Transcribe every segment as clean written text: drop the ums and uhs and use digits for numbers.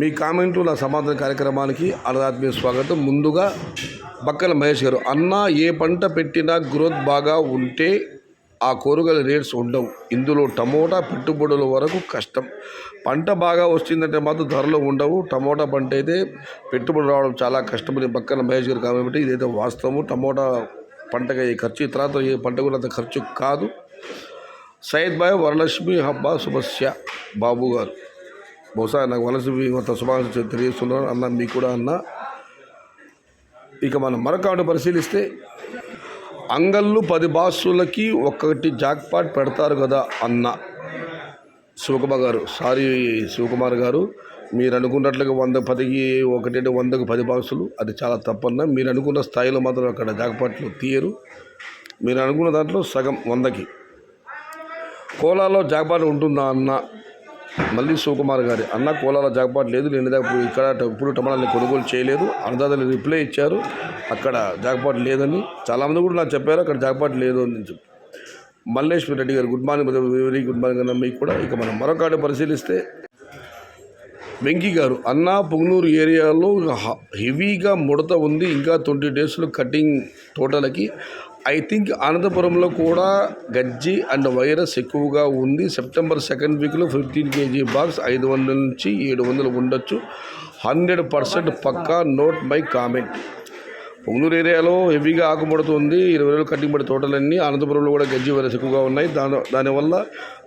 మీ కామెంటు నా సమాధాన కార్యక్రమానికి అన్నదాత్మీయ స్వాగతం. ముందుగా బక్కల మహేష్ గారు, అన్న ఏ పంట పెట్టినా గ్రోత్ బాగా ఉంటే ఆ కూరగాయల రేట్స్ ఉండవు. ఇందులో టమోటా పెట్టుబడుల వరకు కష్టం. పంట బాగా వచ్చిందంటే మాత్రం ధరలు ఉండవు. టమోటా పంట అయితే పెట్టుబడి రావడం చాలా కష్టమని బక్కల మహేష్ గారు కామెంట్. ఇదైతే వాస్తవము. టమోటా పంటగా ఈ ఖర్చు తర్వాత ఏ పంట కూడా అంత ఖర్చు కాదు. సయ్యద్ బాయ్ వరలక్ష్మి హబ్బా శుభస్య బాబు గారు, బహుశా నాకు వరలక్ష్మి శుభాకాంక్షలు తెలియజేస్తున్నారు అన్న, మీకు కూడా అన్న. ఇక మనం మరొక పరిశీలిస్తే, అంగళ్ళు 10 బాక్సులకి ఒక్కటి జాక్పాట్ పెడతారు కదా అన్న. శివకుమార్ గారు, శివకుమార్ గారు, మీరు అనుకున్నట్లుగా 110కి 1 అంటే 100కి 10 బాక్సులు, అది చాలా తప్పన్న. మీరు అనుకున్న స్థాయిలో మాత్రం అక్కడ జాక్పాట్లు తీయరు. మీరు అనుకున్న దాంట్లో సగం 100కి. కోలాలో జాక్పాట్ ఉంటుందా అన్న. మళ్ళీ శివకుమార్ గారి, అన్న కోలాలో జాక్పాట్ లేదు, నేను ఇక్కడ ఇప్పుడు టమాటాలని కొనుగోలు చేయలేదు. అన్నదాతలు రిప్లై ఇచ్చారు అక్కడ జాక్పాట్ లేదని. చాలామంది కూడా నాకు చెప్పారు అక్కడ జాక్పాట్ లేదు అని చెప్పి. మల్లేశ్వర్ రెడ్డి గారు, good morning, very good morning అన్న మీకు కూడా. ఇక మనం మరొక పరిశీలిస్తే, వెంకీ గారు, అన్న పుంగనూరు ఏరియాలో హెవీగా ముడత ఉంది, ఇంకా 20 డేస్లో కటింగ్ తోటలకి. ఐ థింక్ అనంతపురంలో కూడా గజ్జి అండ్ వైరస్ ఎక్కువగా ఉంది. సెప్టెంబర్ 2nd వీక్లో 15 kg బాక్స్ 500 నుంచి 700 ఉండొచ్చు. 100% పక్కా. Note my comment. పొంగనూరు ఏరియాలో హెవీగా ఆకుపడుతుంది. 20 రోజులు కటింగ్ పడే తోటలన్నీ. అనంతపురంలో కూడా గజ్జి వైరస్ ఎక్కువగా ఉన్నాయి. దానివల్ల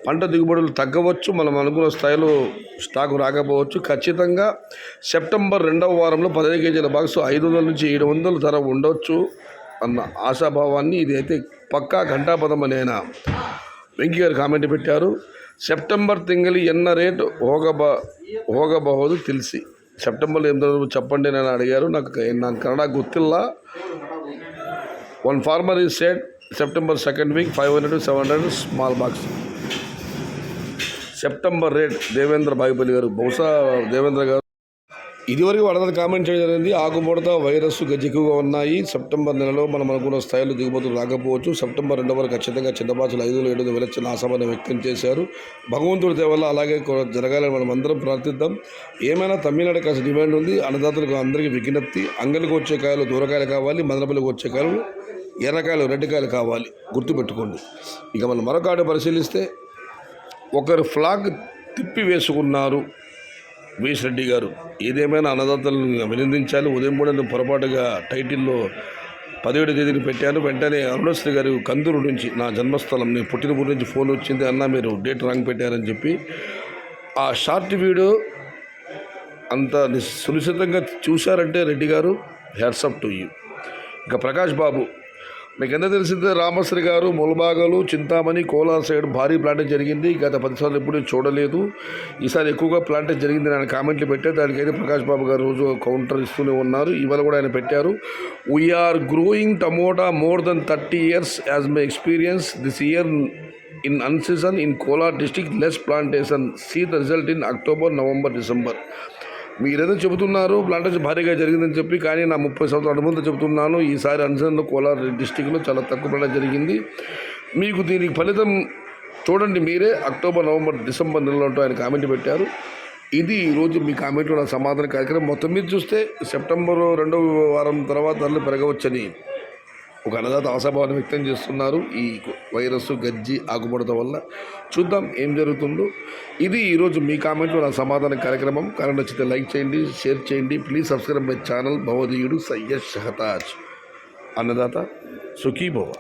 పంట దిగుబడులు తగ్గవచ్చు. మనం అనుకున్న స్థాయిలో స్టాకు రాకపోవచ్చు. ఖచ్చితంగా సెప్టెంబర్ 2వ వారంలో 15 kg బాక్స్ 500 నుంచి 700 ధర ఉండొచ్చు అన్న ఆశాభావాన్ని, ఇదైతే పక్కా ఘంటాపదం అని ఆయన వెంకీ గారు కామెంట్ పెట్టారు. సెప్టెంబర్ తింగలి ఎన్న రేటు ಹೋಗಬಹುದು తెలిసి. సెప్టెంబర్లో ఎంత చెప్పండి నేను అడిగారు. నాకు కన్నడ గుర్తిల్ల. One farmer is said September 2nd week 500 to 700 small box. September rate Devendra Bagipalli garu, బహుశా దేవేంద్ర గారు ఇదివరకు వాళ్ళందరూ కామెంట్ చేయడం జరిగింది. ఆకుముడత వైరస్ గజ్జి ఎక్కువగా ఉన్నాయి. సెప్టెంబర్ నెలలో మనం అనుకున్న స్థాయిలో దిగుబడులు రాకపోవచ్చు. సెప్టెంబర్ 2 వరకు ఖచ్చితంగా చిన్న బాక్సులు 500-700 వెళ్ళొచ్చిన ఆశాభావం వ్యక్తం చేశారు. భగవంతుడి దేవల్ల అలాగే అలాగే మనం అందరం ప్రార్థిద్దాం. ఏమైనా తమిళనాడు కాస్త డిమాండ్ ఉంది. అన్నదాతలకు అందరికీ విజ్ఞప్తి, అంగలికి వచ్చే కాయలు దూరకాయలు కావాలి, మదనపల్లికి వచ్చే కాయలు ఎర్రకాయలు రెడ్డికాయలు కావాలి, గుర్తుపెట్టుకోండి. ఇక మనం మరొక పరిశీలిస్తే, ఒకరు ఫ్లాగ్ తిప్పి వేసుకున్నారు వీస్ రెడ్డి గారు. ఏదేమైనా అన్నదాతలను అభినందించాలి. ఉదయం కూడా నేను పొరపాటుగా టైటిల్లో 17వ తేదీని పెట్టాను. వెంటనే అరుణశ్రీ గారు కందూరు నుంచి, నా జన్మస్థలం, నేను పుట్టిన ఊరి నుంచి ఫోన్ వచ్చింది, అన్న మీరు డేట్ రాంగ్ పెట్టారని చెప్పి. ఆ షార్ట్ వీడియో అంత సునిశ్చితంగా చూశారంటే రెడ్డి గారు, హ్యాట్స్ ఆఫ్ టు యూ. ఇక ప్రకాష్ బాబు, మీకు ఎంత తెలిసిందే, రామశ్రీ గారు ములబాగలు, చింతామణి, కోలార్ సైడ్ భారీ ప్లాంటేజ్ జరిగింది. గత 10 సార్లు ఎప్పుడూ చూడలేదు. ఈసారి ఎక్కువగా ప్లాంటేజ్ జరిగింది ఆయన కామెంట్లు పెట్టారు. దానికైతే ప్రకాష్ బాబు గారు రోజు కౌంటర్ ఇస్తూనే ఉన్నారు. ఇవాళ కూడా ఆయన పెట్టారు. We are growing tomato more than 30 years as my experience. This year in unseason in Kolar district less plantation. See the result in October, November, December. మీరేదో చెబుతున్నారు ప్లాంటేషన్ భారీగా జరిగిందని చెప్పి, కానీ నా 30 సంవత్సరాల ముందు చెబుతున్నాను, ఈసారి అన్సన్లో కోలార్ డిస్టిక్లో చాలా తక్కువ ప్లాంటేజ్ జరిగింది. మీకు దీనికి ఫలితం చూడండి మీరే. అక్టోబర్, నవంబర్, డిసెంబర్ నెలలో ఆయన కామెంట్ పెట్టారు. ఇది ఈరోజు మీ కామెంట్లో నా సమాధాన కార్యక్రమం. మొత్తం మీద చూస్తే సెప్టెంబర్ 2వ వారం తర్వాత ధరలు పెరగవచ్చని ఒక అన్నదాత ఆశాభావాన్ని వ్యక్తం చేస్తున్నారు. ఈ వైరస్ గజ్జి ఆకుపడటం వల్ల చూద్దాం ఏం జరుగుతుందో. ఇది ఈరోజు మీ కామెంట్లో నా సమాధాన కార్యక్రమం. కానీ నచ్చితే లైక్ చేయండి, షేర్ చేయండి. Please subscribe my channel. భవదీయుడు సయ్యద్ షహతాజ్. అన్నదాత సుఖీ భవ.